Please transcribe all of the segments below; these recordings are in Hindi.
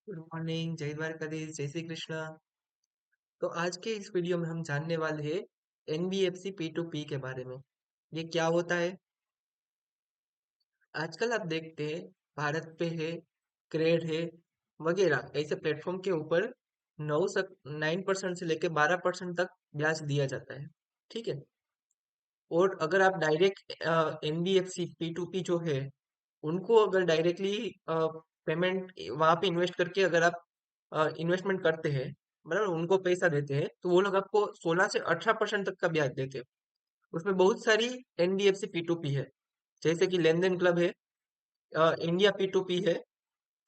गुड मॉर्निंग, जय द्वारकाधीश, जय श्री कृष्णा। तो आज के इस वीडियो में हम जानने वाले हैं एनबीएफसी P2P के बारे में। ये क्या होता है? आजकल आप देखते हैं भारत पे है, क्रेड है, वगैरह ऐसे प्लेटफॉर्म के ऊपर 9% से लेकर 12% तक ब्याज दिया जाता है। ठीक है। और अगर आप डायरेक्ट एनबीएफसी P2P जो है उनको अगर डायरेक्टली पेमेंट वहां पे इन्वेस्ट करके अगर आप इन्वेस्टमेंट करते हैं, मतलब उनको पैसा देते हैं, तो वो लोग आपको 16 से 18% तक का ब्याज देते हैं। उसमें बहुत सारी एनबीएफसी P2P है, जैसे कि लेन देन क्लब है, इंडिया P2P है,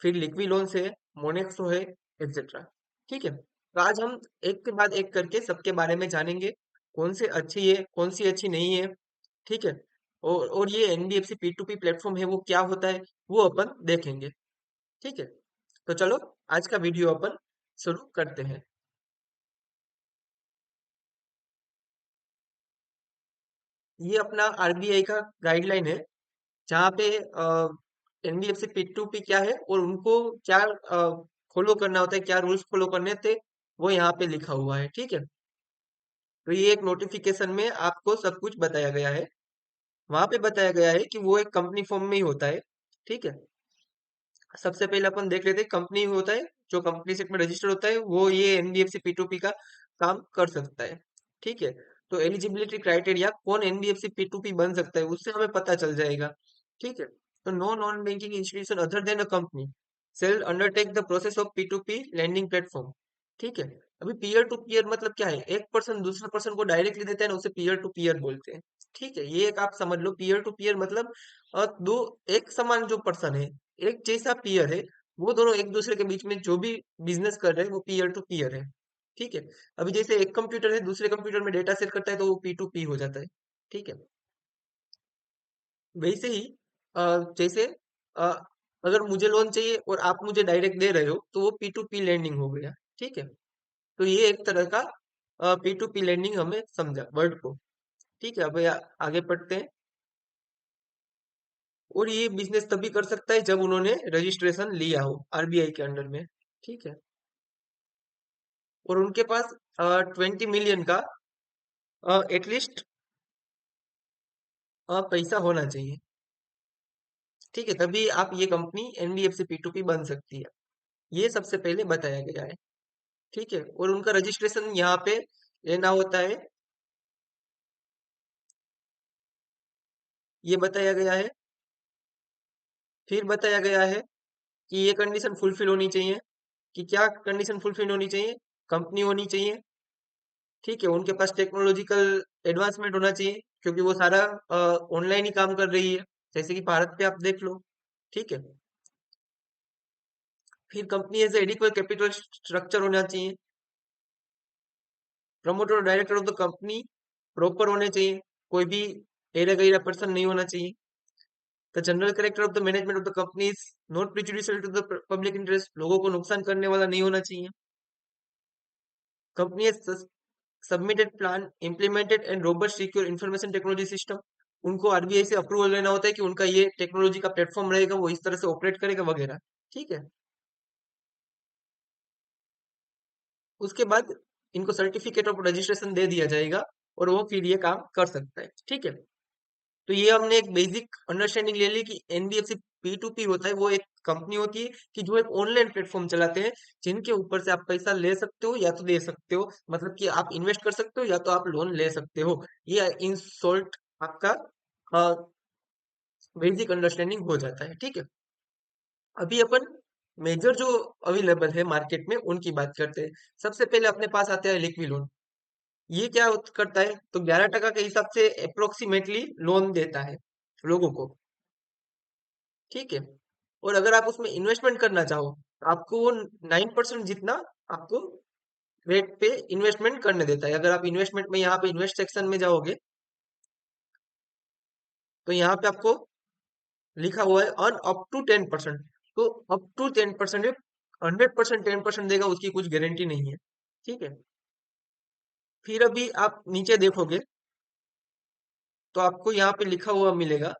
फिर लिक्वी लोन्स है, मोनेक्सो है, एक्सेट्रा। ठीक है। तो आज हम एक के बाद एक करके सबके बारे में जानेंगे, कौन से अच्छी है, कौन सी अच्छी नहीं है। ठीक है। और ये एनबीएफसी P2P प्लेटफॉर्म है वो क्या होता है, वो अपन देखेंगे। ठीक है। तो चलो आज का वीडियो अपन शुरू करते हैं। ये अपना आरबीआई का गाइडलाइन है, जहाँ पे एनबीएफसी P2P क्या है और उनको क्या फॉलो करना होता है, क्या रूल्स फॉलो करने थे, वो यहाँ पे लिखा हुआ है। ठीक है। तो ये एक नोटिफिकेशन में आपको सब कुछ बताया गया है। वहां पे बताया गया है कि वो एक कंपनी फॉर्म में ही होता है। ठीक है। सबसे पहले अपन देख लेते हैं, कंपनी होता है जो कंपनी सेट में रजिस्टर होता है वो ये एनबीएफसी P2P का काम कर सकता है। ठीक है। तो एलिजिबिलिटी क्राइटेरिया कौन एनबीएफसी P2P बन सकता है उससे हमें पता चल जाएगा। ठीक है। तो no non banking institution other than a company shall undertake the process of P2P lending platform. ठीक है। अभी पीयर टू पीयर मतलब क्या है, एक पर्सन दूसरे पर्सन को डायरेक्टली देता है ना, उसे पीयर टू पीयर बोलते हैं। ठीक है, ये एक आप समझ लो, पीयर टू पीयर मतलब दो एक समान जो पर्सन है, एक जैसा पीयर है, वो दोनों एक दूसरे के बीच में जो भी बिजनेस कर रहे हैं वो पीयर टू पीयर है। ठीक है। अभी जैसे एक कंप्यूटर है दूसरे कंप्यूटर में डेटा शेयर करता है तो वो P2P हो जाता है। ठीक है। वैसे ही अ, जैसे अ, अगर मुझे लोन चाहिए और आप मुझे डायरेक्ट दे रहे हो तो वो P2P लैंडिंग हो गया। ठीक है। तो ये एक तरह का P2P लैंडिंग हमें समझा वर्ड को। ठीक है। अब आगे पढ़ते हैं। और ये बिजनेस तभी कर सकता है जब उन्होंने रजिस्ट्रेशन लिया हो आरबीआई के अंडर में। ठीक है। और उनके पास 20 मिलियन का एटलीस्ट पैसा होना चाहिए। ठीक है, तभी आप ये कंपनी एनबीएफसी P2P बन सकती है। ये सबसे पहले बताया गया है। ठीक है। और उनका रजिस्ट्रेशन यहाँ पे लेना होता है, ये बताया गया है। फिर बताया गया है कि ये कंडीशन फुलफिल होनी चाहिए। कि क्या कंडीशन फुलफिल होनी चाहिए? कंपनी होनी चाहिए। ठीक है। उनके पास टेक्नोलॉजिकल एडवांसमेंट होना चाहिए, क्योंकि वो सारा ऑनलाइन ही काम कर रही है, जैसे कि भारत पे आप देख लो। ठीक है। फिर company as adequate capital structure होना चाहिए। प्रमोटर और director of the company proper होने चाहिए, कोई भी एरा गैरा पर्सन नहीं होना चाहिए। The general character of the management of the company is not prejudicial to the public interest, लोगों को नुकसान करने वाला नहीं होना चाहिए। Company submitted plan implemented and robust secure information technology system, उनको आरबीआई से अप्रूवल लेना होता है कि उनका ये टेक्नोलॉजी का प्लेटफॉर्म रहेगा, वो इस तरह से ऑपरेट करेगा वगैरह। ठीक है। उसके बाद इनको सर्टिफिकेट ऑफ रजिस्ट्रेशन दे दिया जाएगा और वो फिर ये काम कर सकता है। ठीक है। तो ये हमने एक बेसिक अंडरस्टैंडिंग ले ली कि एनबीएफसी P2P होता है वो एक कंपनी होती है कि जो एक ऑनलाइन प्लेटफॉर्म चलाते हैं, जिनके ऊपर से आप पैसा ले सकते हो या तो दे सकते हो, मतलब कि आप इन्वेस्ट कर सकते हो या तो आप लोन ले सकते हो। ये इन शॉर्ट आपका बेसिक अंडरस्टैंडिंग हो जाता है। ठीक है। अभी अपन मेजर जो अवेलेबल है मार्केट में उनकी बात करते हैं। सबसे पहले अपने पास आता है लिक्विड लोन। ये क्या करता है, तो 11% के हिसाब से अप्रोक्सीमेटली लोन देता है लोगों को। ठीक है। और अगर आप उसमें इन्वेस्टमेंट करना चाहो तो आपको वो 9% जितना आपको रेट पे इन्वेस्टमेंट करने देता है। अगर आप इन्वेस्टमेंट में यहाँ पे इन्वेस्ट सेक्शन में जाओगे तो यहाँ पे आपको लिखा हुआ है अर्न अप टू 10%। तो अप टू 10% है, 100% 10% देगा उसकी कुछ गारंटी नहीं है। ठीक है। फिर अभी आप नीचे देखोगे तो आपको यहाँ पे लिखा हुआ मिलेगा,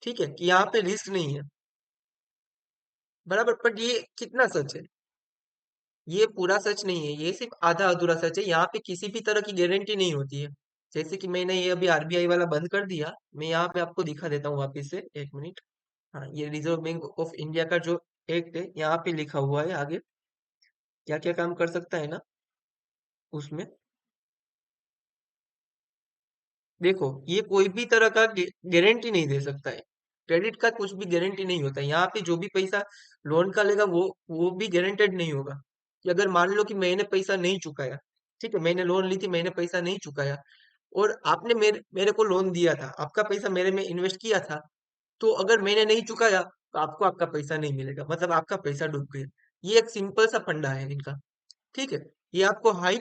ठीक है, कि यहाँ पे रिस्क नहीं है। बराबर, पर ये कितना सच है? ये पूरा सच नहीं है, ये सिर्फ आधा अधूरा सच है। यहाँ पे किसी भी तरह की गारंटी नहीं होती है। जैसे कि मैंने ये अभी आरबीआई वाला बंद कर दिया, मैं यहाँ पे आपको दिखा देता हूँ वापिस से, एक मिनट। हाँ, ये रिजर्व बैंक ऑफ इंडिया का जो एक्ट है, यहाँ पे लिखा हुआ है आगे क्या क्या काम कर सकता है ना उसमें। देखो, ये कोई भी तरह का गारंटी नहीं दे सकता है। क्रेडिट का कुछ भी गारंटी नहीं होता है। यहाँ पे जो भी पैसा लोन का लेगा वो भी गारंटेड नहीं होगा। कि अगर मान लो कि मैंने पैसा नहीं चुकाया, ठीक है, मैंने लोन ली थी, मैंने पैसा नहीं चुकाया, और आपने मेरे मेरे को लोन दिया था, आपका पैसा मेरे में इन्वेस्ट किया था, तो अगर मैंने नहीं चुकाया तो आपको आपका पैसा नहीं मिलेगा, मतलब आपका पैसा डूब गया। ये एक सिंपल सा फंडा है इनका। ठीक है, ये आपको हाई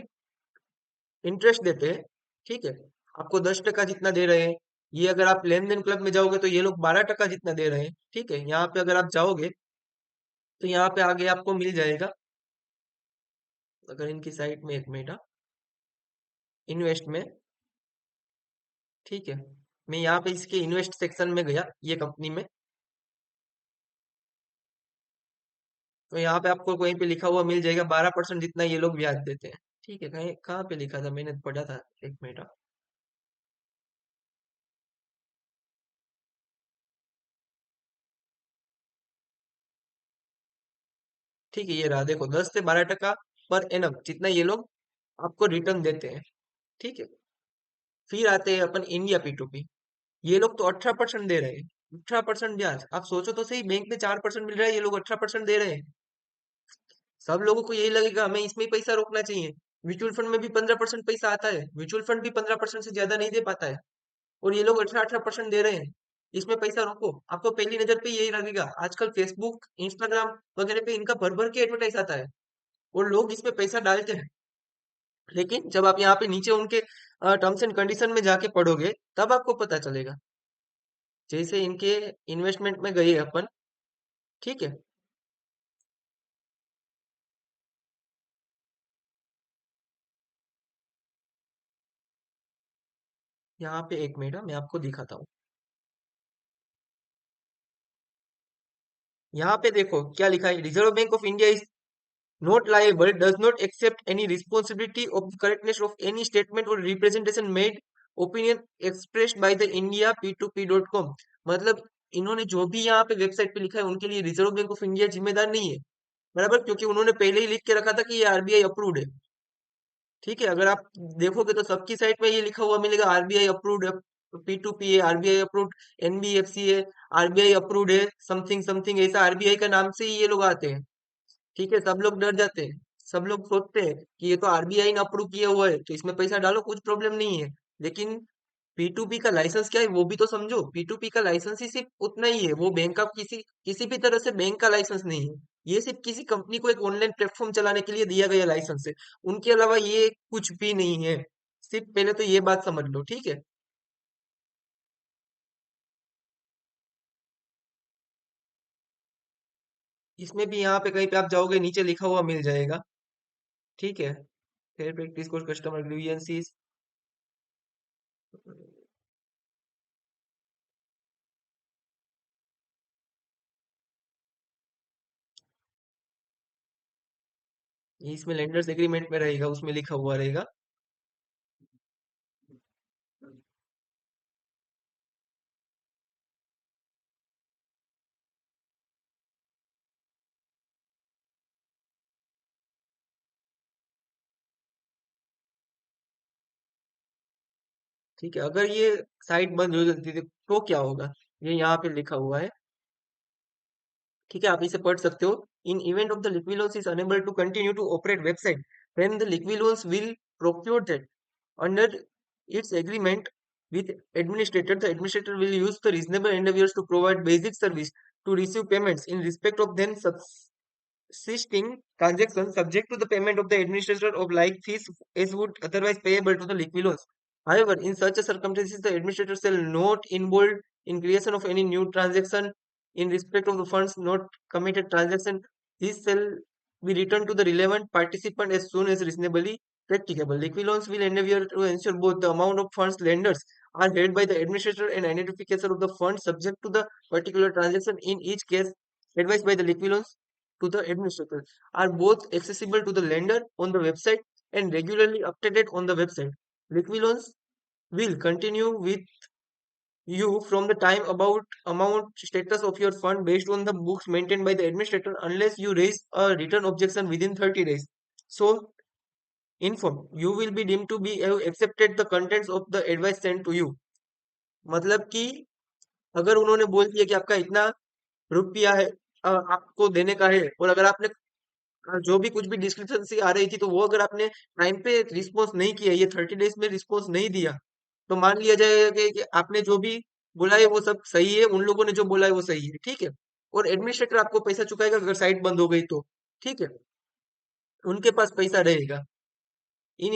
इंटरेस्ट देते हैं। ठीक है, आपको 10% जितना दे रहे हैं। ये अगर आप लेन देन क्लब में जाओगे तो ये लोग 12% जितना दे रहे हैं। ठीक है, यहाँ पे अगर आप जाओगे तो यहाँ पे आगे आपको मिल जाएगा, अगर इनकी साइट में, एक मिनट, इन्वेस्ट में, ठीक है, मैं यहाँ पे इसके इन्वेस्ट सेक्शन में गया, ये कंपनी में, तो यहाँ पे आपको कहीं पे लिखा हुआ मिल जाएगा 12% जितना ये लोग ब्याज देते हैं। ठीक है, कहीं कहाँ पे लिखा था, मैंने पढ़ा था, एक मिनट। ठीक है, ये रहा, देखो, 10 से 12% पर एनम जितना ये लोग आपको रिटर्न देते हैं। ठीक है, फिर आते हैं अपन इंडिया P2P। ये लोग तो 18% दे रहे हैं। 18% ब्याज, आप सोचो तो सही, बैंक में 4% मिल रहा है, ये लोग 18% दे रहे हैं। सब लोगों को यही लगेगा हमें इसमें ही पैसा रोकना चाहिए। म्यूचुअल फंड में भी 15% पैसा आता है, म्यूचुअल फंड भी 15% से ज्यादा नहीं दे पाता है, और ये लोग 18-18% दे रहे हैं। इसमें पैसा रोको, आपको पहली नजर पे यही लगेगा। आजकल फेसबुक, इंस्टाग्राम वगैरह पे इनका भर भर के एडवर्टाइज आता है, और लोग इसमें पैसा डालते हैं। लेकिन जब आप यहाँ पे नीचे उनके टर्म्स एंड कंडीशन में जाके पढ़ोगे, तब आपको पता चलेगा। जैसे इनके इन्वेस्टमेंट में गए अपन, ठीक है, यहाँ पे एक मिनट, मैं आपको दिखाता हूँ। यहाँ पे देखो क्या लिखा है, reserve bank of India is not liable, does not accept any responsibility of the correctness of any statement or representation made, opinion expressed by the India P2P.com। मतलब इन्होंने जो भी यहाँ पे वेबसाइट पे लिखा है उनके लिए रिजर्व बैंक ऑफ इंडिया जिम्मेदार नहीं है। बराबर, क्योंकि उन्होंने पहले ही लिख के रखा था कि ये आरबीआई अप्रूव्ड है। ठीक है, अगर आप देखोगे तो सबकी साइट में ये लिखा हुआ मिलेगा, आरबीआई अप्रूव्ड है, P2P है, आरबीआई अप्रूव्ड, एनबीएफसी है, आरबीआई अप्रूव्ड है, समथिंग समथिंग, ऐसा आरबीआई का नाम से ही ये लोग आते हैं। ठीक है, सब लोग डर जाते हैं। सब लोग सोचते हैं कि ये तो आरबीआई ने अप्रूव किया हुआ है, तो इसमें पैसा डालो, कुछ प्रॉब्लम नहीं है। लेकिन P2P का लाइसेंस क्या है वो भी तो समझो। P2P का लाइसेंस ही सिर्फ उतना ही है, वो बैंक का किसी किसी भी तरह से बैंक का लाइसेंस नहीं है। ये सिर्फ किसी कंपनी को एक ऑनलाइन प्लेटफॉर्म चलाने के लिए दिया गया लाइसेंस है। उनके अलावा ये कुछ भी नहीं है। सिर्फ पहले तो ये बात समझ लो, ठीक है। इसमें भी यहाँ पे कहीं पे आप जाओगे, नीचे लिखा हुआ मिल जाएगा। ठीक है, fair practice code, customer grievances. इसमें लेंडर्स एग्रीमेंट में रहेगा, उसमें लिखा हुआ रहेगा। ठीक है, अगर ये साइट बंद हो जाती है तो क्या होगा, ये यहाँ पे लिखा हुआ है। ठीक है, आप इसे पढ़ सकते हो। इन इवेंट ऑफ द लिक्विलोस is unable to continue to operate website, when the लिक्विलोस will procure that under its agreement with administrator, the administrator will use the reasonable endeavors to provide basic service to receive payments in respect of then subsisting transactions subject to the payment of the administrator of like fees as would otherwise payable to the liquidos. However, in such a circumstances, the administrator shall not involve in creation of any new transaction in respect of the funds not committed transaction. This shall be returned to the relevant participant as soon as reasonably practicable. Liquid will endeavor to ensure both the amount of funds lenders are held by the administrator and identification of the funds subject to the particular transaction in each case advised by the liquid loans to the administrator are both accessible to the lender on the website and regularly updated on the website. Liquid loans will continue with you from the time about amount status of your fund based on the books maintained by the administrator unless you raise a written objection within 30 days. So, inform you will be deemed to be have accepted the contents of the advice sent to you. मतलब कि अगर उन्होंने बोल दिया कि आपका इतना रुपया है आपको देने का है और अगर आपने जो भी कुछ भी डिस्क्रिप्शन से आ रही थी तो वो अगर आपने टाइम पे रिस्पॉन्स नहीं किया ये 30 डेज में रिस्पॉन्स नहीं दिया तो मान लिया जाएगा कि आपने जो भी बोला है वो सब सही है उन लोगों ने जो बोला है वो सही है ठीक है और एडमिनिस्ट्रेटर आपको पैसा चुकाएगा अगर साइट बंद हो गई तो ठीक है उनके पास पैसा रहेगा in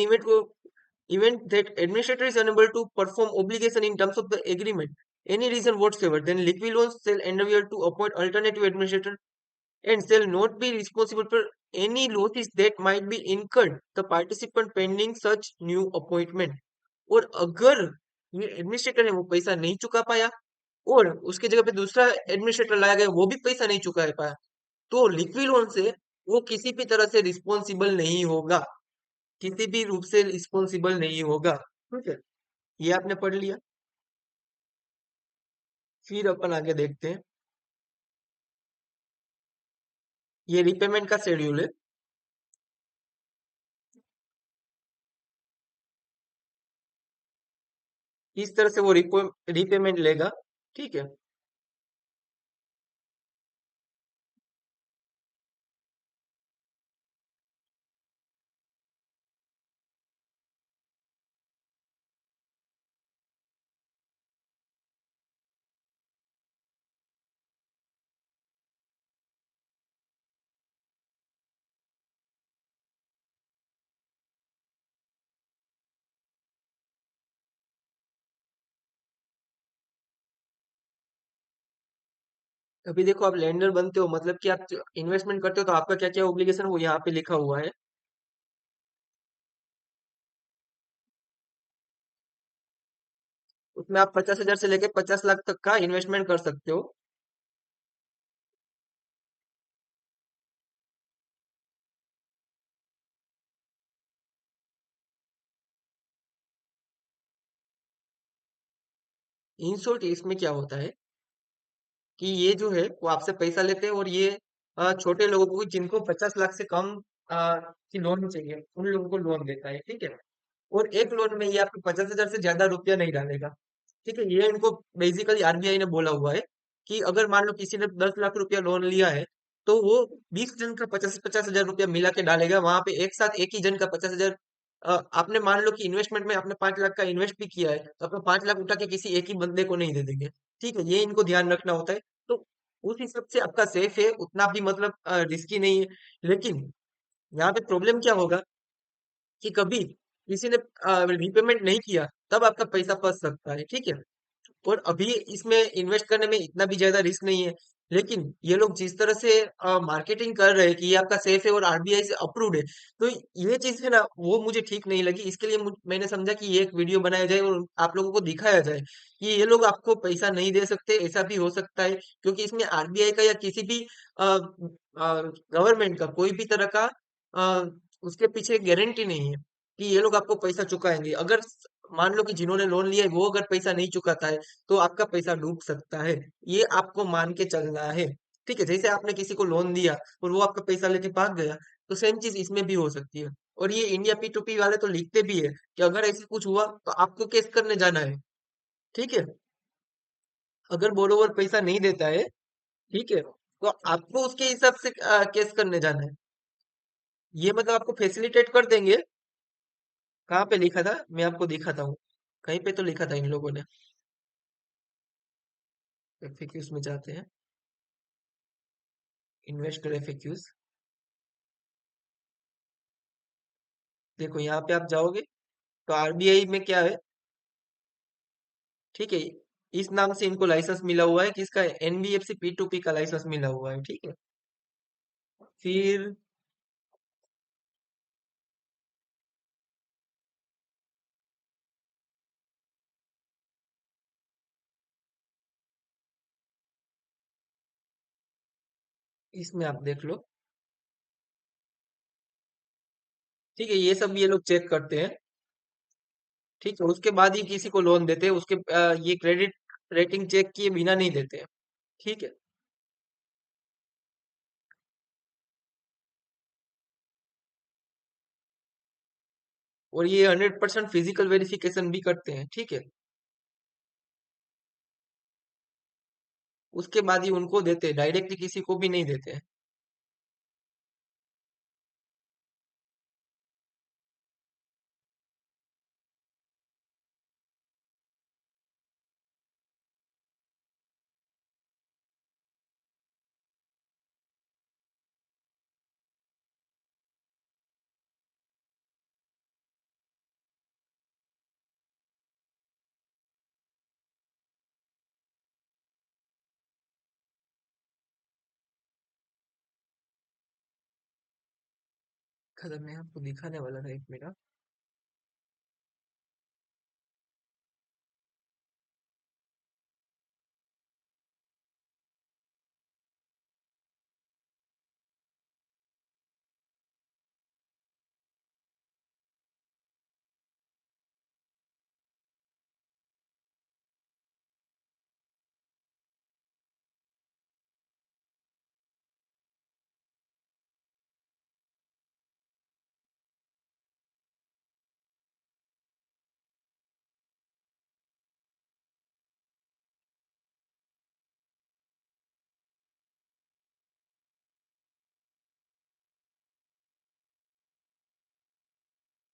event that administrator is unable to perform obligation in terms of the agreement any reason whatsoever then liquid loans shall endeavor to appoint alternative administrator and shall not be responsible for any losses that might be incurred the participant pending such new appointment और अगर ये एडमिनिस्ट्रेटर है वो पैसा नहीं चुका पाया और उसकी जगह पे दूसरा एडमिनिस्ट्रेटर लाया गया वो भी पैसा नहीं चुका पाया तो लिक्विड लोन से वो किसी भी तरह से रिस्पॉन्सिबल नहीं होगा किसी भी रूप से रिस्पॉन्सिबल नहीं होगा ठीक है ये आपने पढ़ लिया फिर अपन आगे देखते हैं ये रिपेमेंट का शेड्यूल है इस तरह से वो रिपेमेंट लेगा ठीक है अभी देखो आप लैंडर बनते हो मतलब कि आप इन्वेस्टमेंट करते हो तो आपका क्या क्या ओब्लिगेशन वो यहाँ पे लिखा हुआ है उसमें आप 50,000 से लेके 50 लाख तक का इन्वेस्टमेंट कर सकते हो इन शॉर्ट इसमें क्या होता है कि ये जो है वो आपसे पैसा लेते हैं और ये छोटे लोगों को जिनको 50 लाख से कम की लोन चाहिए उन लोगों को लोन देता है ठीक है और एक लोन में ये आपको 50,000 से ज्यादा रुपया नहीं डालेगा ठीक है ये इनको बेसिकली आरबीआई ने बोला हुआ है कि अगर मान लो किसी ने 10 लाख रुपया लोन लिया है तो वो 20 जन का 50-50 हजार रुपया मिला के डालेगा वहां पे एक साथ एक ही जन का 50,000 आपने मान लो कि इन्वेस्टमेंट में आपने 5 लाख का इन्वेस्ट भी किया है तो आपने 5 लाख उठा के किसी एक ही बंदे को नहीं दे देंगे ठीक है ये इनको ध्यान रखना होता है तो उस हिसाब से आपका सेफ है उतना भी मतलब रिस्की नहीं है लेकिन यहाँ पे प्रॉब्लम क्या होगा कि कभी किसी ने रिपेमेंट नहीं किया तब आपका पैसा फंस सकता है ठीक है और अभी इसमें इन्वेस्ट करने में इतना भी ज्यादा रिस्क नहीं है लेकिन ये लोग जिस तरह से मार्केटिंग कर रहे हैं कि ये आपका सेफ है और आरबीआई से अप्रूव्ड है तो ये चीज है ना वो मुझे ठीक नहीं लगी इसके लिए मैंने समझा कि ये एक वीडियो बनाया जाए और आप लोगों को दिखाया जाए कि ये लोग आपको पैसा नहीं दे सकते ऐसा भी हो सकता है क्योंकि इसमें आरबीआई का या किसी भी गवर्नमेंट का कोई भी तरह का अ, उसके पीछे गारंटी नहीं है कि ये लोग आपको पैसा चुकाएंगे अगर मान लो कि जिन्होंने लोन लिया है वो अगर पैसा नहीं चुकाता है तो आपका पैसा डूब सकता है ये आपको मान के चलना है ठीक है जैसे आपने किसी को लोन दिया और वो आपका पैसा लेके भाग गया तो सेम चीज इसमें भी हो सकती है और ये इंडिया पी टू पी वाले तो लिखते भी है कि अगर ऐसे कुछ हुआ तो आपको केस करने जाना है ठीक है अगर बोरोवर पैसा नहीं देता है ठीक है तो आपको उसके हिसाब से केस करने जाना है ये मतलब आपको फैसिलिटेट कर देंगे कहाँ पे लिखा था मैं आपको दिखाता हूँ कहीं पे तो लिखा था इन लोगों ने एफएक्यूज में जाते हैं इन्वेस्टर एफएक्यूज देखो यहाँ पे आप जाओगे तो आरबीआई में क्या है ठीक है इस नाम से इनको लाइसेंस मिला हुआ है किसका एनबीएफसी पी टू पी का लाइसेंस मिला हुआ है ठीक है फिर इसमें आप देख लो। ठीक है, ये सब ये लोग चेक करते हैं। ठीक है, उसके बाद ही किसी को लोन देते हैं। उसके ये क्रेडिट रेटिंग चेक किए बिना नहीं देते हैं। ठीक है। और ये 100% फिजिकल वेरिफिकेशन भी करते हैं। ठीक है, उसके बाद ही उनको देते हैं, डायरेक्टली किसी को भी नहीं देते हैं। खत्म, मैं आपको दिखाने वाला था, एक मिनट।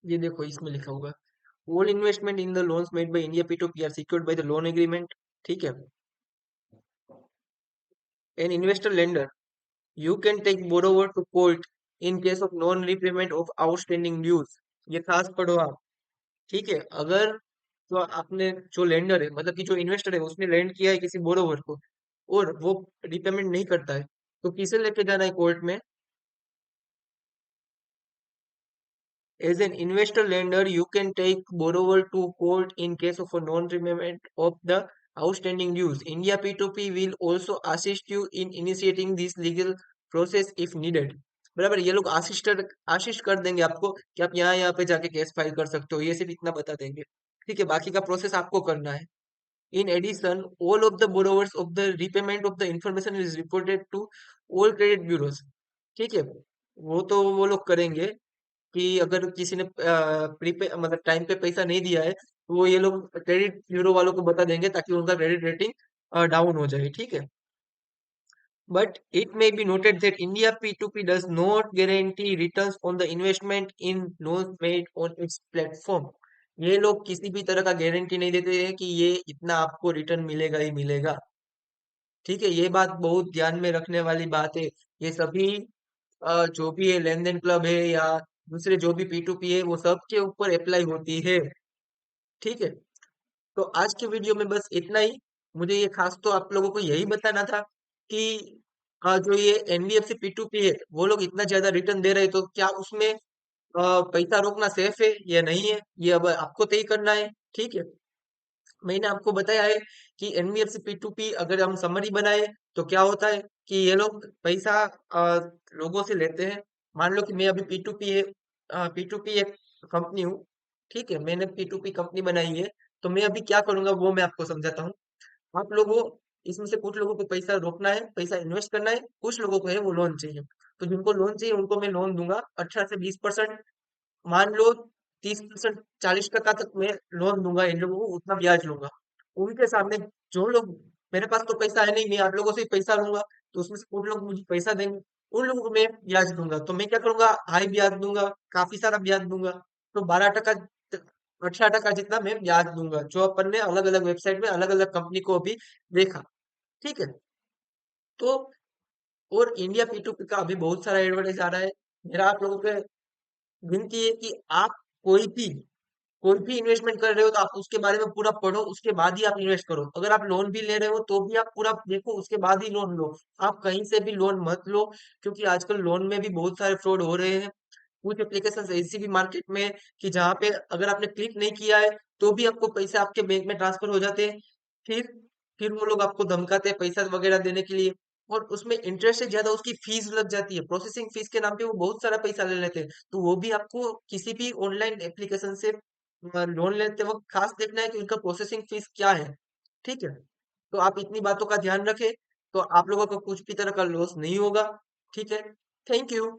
ये देखो, इसमें लिखा होगा, all investment in the loans made by India P2P are secured by the loan agreement. ठीक है, an investor lender, you can take borrower to court in case of non repayment of outstanding dues. ये खास पढ़ो आप। ठीक है, अगर तो आपने जो लेंडर है, मतलब कि जो इन्वेस्टर है, उसने लेंड किया है किसी बोरोवर को और वो रिपेमेंट नहीं करता है, तो किसे लेके जाना है कोर्ट में? As an investor lender, you can take borrower to court in case of a non-repayment of the outstanding dues. India P2P will also assist you in initiating this legal process if needed. बराबर, ये लोग आशिश कर देंगे आपको कि आप यहाँ पे जाके केस फाइल कर सकते हो, ये सिर्फ इतना बता देंगे। ठीक है, बाकी का प्रोसेस आपको करना है। In addition, all of the borrowers of the repayment of the information is reported to all credit bureaus. ठीक है, वो तो वो लोग करेंगे कि अगर किसी ने प्रीपे मतलब टाइम पे पैसा नहीं दिया है, तो वो ये लोग क्रेडिट ब्यूरो वालों को बता देंगे ताकि उनका क्रेडिट रेटिंग डाउन हो जाए। ठीक है, but it may be noted that India P2P does not guarantee returns on the investment in loans made on its platform. ये लोग किसी भी तरह का गारंटी नहीं देते हैं कि ये इतना आपको रिटर्न मिलेगा ही मिलेगा। ठीक है, ये बात बहुत ध्यान में रखने वाली बात है। ये सभी जो भी है लेन देन क्लब है या दूसरे जो भी P2P है, वो सब के ऊपर अप्लाई होती है। ठीक है, तो आज के वीडियो में बस इतना ही। मुझे ये खास तो आप लोगों को यही बताना था कि जो ये एनबीएफसी P2P है, वो लोग इतना ज्यादा रिटर्न दे रहे हैं, तो क्या उसमें पैसा रोकना सेफ है या नहीं है, ये अब आपको तय करना है। ठीक है, मैंने आपको बताया है कि एनबीएफसी P2P अगर हम समरी बनाए तो क्या होता है कि ये लोग पैसा लोगों से लेते हैं। मान लो कि मैं अभी P2P एक कंपनी हूँ। ठीक है, मैंने P2P कंपनी बनाई है, तो मैं अभी क्या करूंगा वो मैं आपको समझाता हूँ। आप लोगों इसमें से कुछ लोगों को पैसा रोकना है, पैसा इन्वेस्ट करना है, कुछ लोगों को है वो लोन चाहिए। तो जिनको लोन चाहिए उनको मैं लोन दूंगा 18 से 20%। मान लो 30%, 40% तक मैं लोन दूंगा, इन लोगों को उतना ब्याज लूंगा। उनके सामने जो लोग, मेरे पास तो पैसा है नहीं, मैं आप लोगों से ही पैसा लूंगा, तो उसमें से कुछ लोग मुझे पैसा देंगे, उन लोगों को मैं ब्याज दूंगा। तो मैं क्या करूंगा, हाई ब्याज दूंगा, काफी सारा ब्याज दूंगा। तो 12%, 18% जितना मैं ब्याज दूंगा, जो अपन ने अलग अलग वेबसाइट में अलग अलग कंपनी को अभी देखा। ठीक है, तो और इंडिया P2P का अभी बहुत सारा एडवर्टाइज आ रहा है। मेरा आप लोगों पे विनती है कि आप कोई भी कोई भी इन्वेस्टमेंट कर रहे हो तो आप उसके बारे में पूरा पढ़ो, उसके बाद ही आप इन्वेस्ट करो। अगर आप लोन भी ले रहे हो तो भी आप पूरा देखो, उसके बाद ही लोन लो। आप कहीं से भी लोन मत लो, क्योंकि आजकल लोन में भी बहुत सारे फ्रॉड हो रहे हैं। कुछ एप्लीकेशन ऐसी भी मार्केट में है कि जहाँ पे अगर आपने क्लिक नहीं किया है तो भी आपको पैसे आपके बैंक में ट्रांसफर हो जाते हैं। फिर फिर वो लोग आपको धमकाते हैं पैसा वगैरह देने के लिए। और उसमें इंटरेस्ट से ज्यादा उसकी फीस लग जाती है, प्रोसेसिंग फीस के नाम पे वो बहुत सारा पैसा ले लेते हैं। तो वो भी आपको किसी भी ऑनलाइन एप्लीकेशन से लोन लेते वक्त खास देखना है कि उनका प्रोसेसिंग फीस क्या है। ठीक है, तो आप इतनी बातों का ध्यान रखें, तो आप लोगों को कुछ भी तरह का लॉस नहीं होगा। ठीक है, थैंक यू।